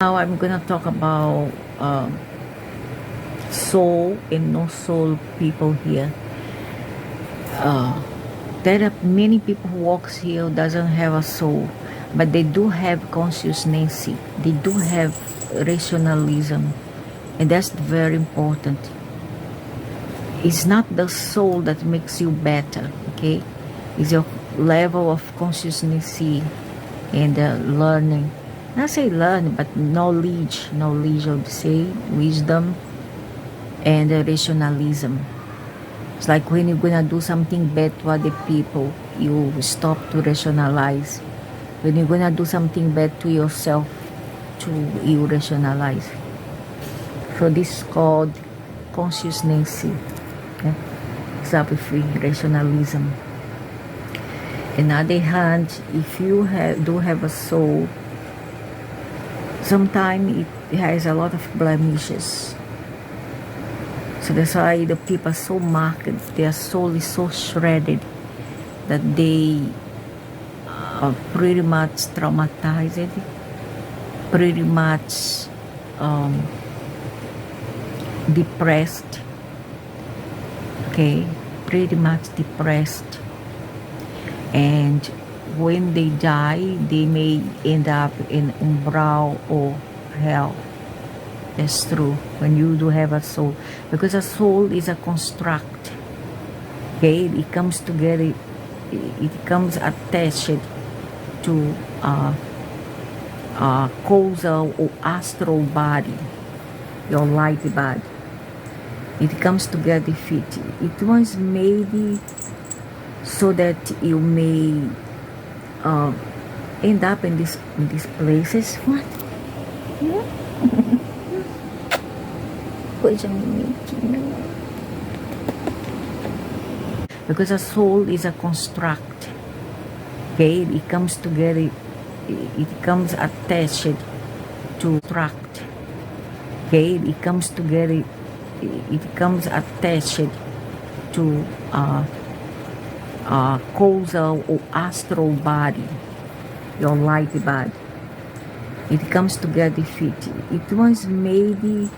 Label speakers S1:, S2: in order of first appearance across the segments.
S1: Now I'm gonna talk about soul and no soul people here. There are many people who walks here who doesn't have a soul, but they do have consciousness. They do have rationalism, and that's very important. It's not the soul that makes you better, okay? It's your level of consciousness and learning. Not say learn, but knowledge I would say, wisdom and rationalism. It's like when you're gonna do something bad to other people, you stop to rationalize. When you're gonna do something bad to yourself, you rationalize. So this is called consciousness. Okay? Example free rationalism. On the other hand, if you do have a soul, sometimes it has a lot of blemishes. So that's why the people are so marked, their soul is so shredded that they are pretty much traumatized, pretty much depressed, okay, pretty much depressed. And when they die, they may end up in umbral or hell. That's true when you do have a soul, because a soul is a construct. Okay, it comes together, it comes attached to causal or astral body, your light body. It comes together fit. It was made so that you may end up in these places. What? Yeah. Because a soul is a construct. Okay, it comes together, it comes attached to construct. Okay, it comes together, it comes attached to causal or astral body, your light body. It comes together fit. It was made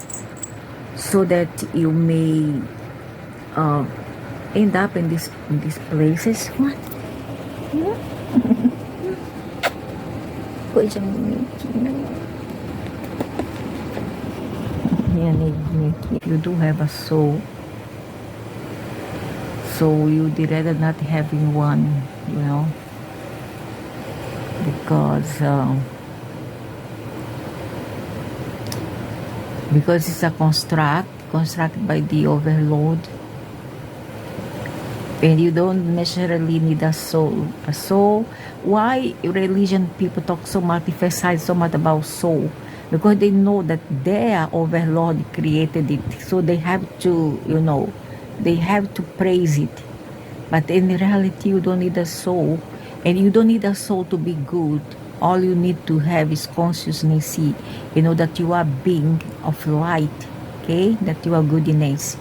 S1: so that you may end up in these places. What? Yeah. You do have a soul, so you'd rather not having one, you know, because it's a constructed by the overload, and you don't necessarily need a soul. A soul. Why religion people talk so much, emphasize so much about soul? Because they know that their overlord created it, so they have to, you know, they have to praise it. But in reality, you don't need a soul, and you don't need a soul to be good. All you need to have is consciousness. You know that you are being of light, okay? That you are goodness.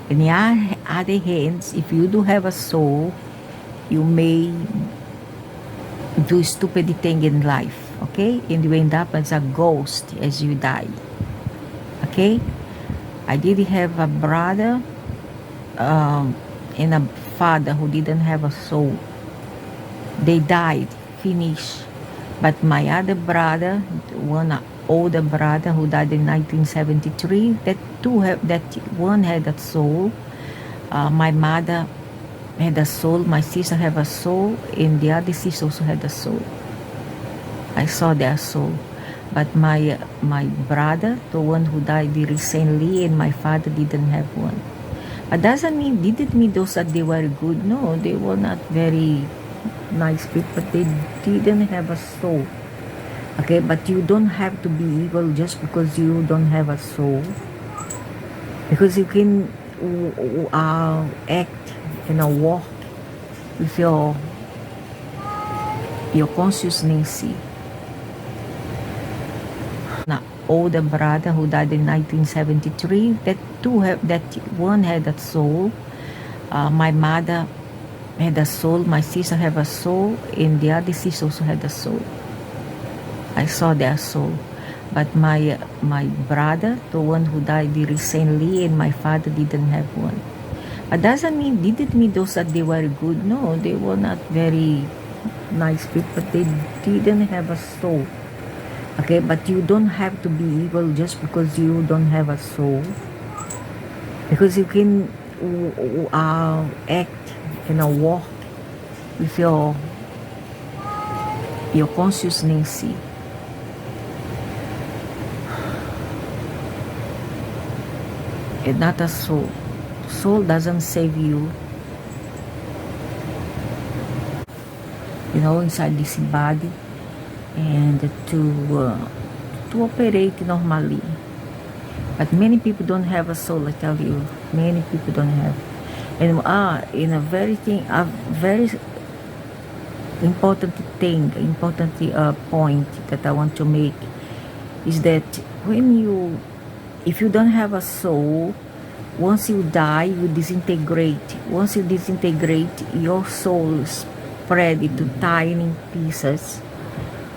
S1: On the other hand, if you do have a soul, you may do stupid thing in life, okay? And you end up as a ghost as you die, okay? I did have a brother and a father who didn't have a soul. They died, finished. But my other brother, one older brother who died in 1973, that one had a soul. My mother had a soul, my sister have a soul, and the other sister also had a soul. I saw their soul. But my brother, the one who died recently, and my father didn't have one. But didn't mean those that they were good. No, they were not very nice people, but they didn't have a soul. Okay, but you don't have to be evil just because you don't have a soul, because you can act, walk with your consciousness. Now, older brother who died in 1973, that one had a soul. My mother had a soul, my sister have a soul, and the other sister also had a soul. I saw their soul. But my brother, the one who died recently, and my father didn't have one. It doesn't mean, didn't mean those that they were good. No, they were not very nice people, but they didn't have a soul. Okay, but you don't have to be evil just because you don't have a soul. Because you can act, walk with your consciousness and not a soul. Soul doesn't save you, inside this body, and to operate normally. But many people don't have a soul, I tell you. Many people don't have. And in a very important thing, important point that I want to make is that if you don't have a soul, once you die, you disintegrate. Once you disintegrate, your soul is spread into tiny pieces,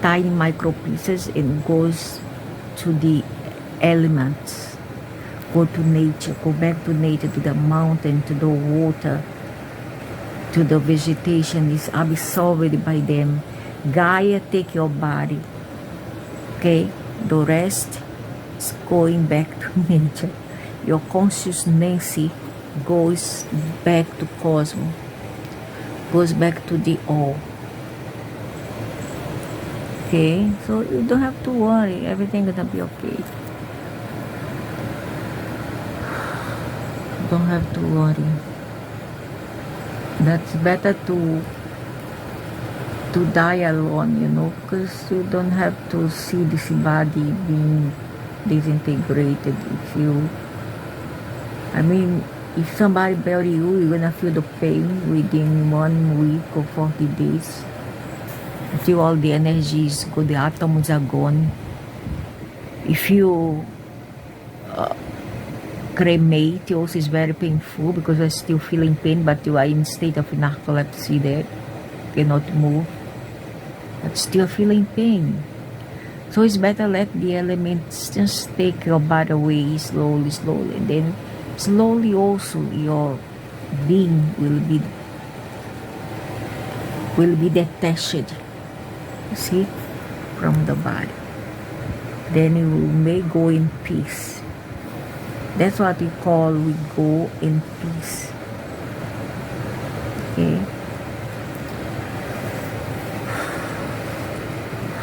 S1: tiny micro pieces, and goes to the elements. Go to nature, go back to nature, to the mountain, to the water, to the vegetation, is absorbed by them. Gaia take your body. Okay? The rest is going back to nature. Your consciousness goes back to cosmos, goes back to the all. Okay? So you don't have to worry. Everything gonna be okay. Don't have to worry. That's better to die alone, because you don't have to see this body being disintegrated. If somebody bury you, you're gonna feel the pain within 1 week or 40 days. Until all the energies go, the atoms are gone. If you cremate, also is very painful because you're still feeling pain, but you are in state of narcolepsy there, cannot move, but still feeling pain. So it's better let the elements just take your body away slowly, and then slowly also your being will be detached, see, from the body. Then you may go in peace. That's what we go in peace. Okay?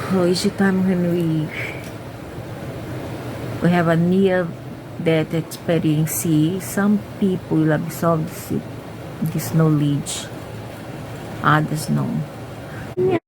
S1: So each time when we have a near-death experience, some people will absorb this knowledge, others no.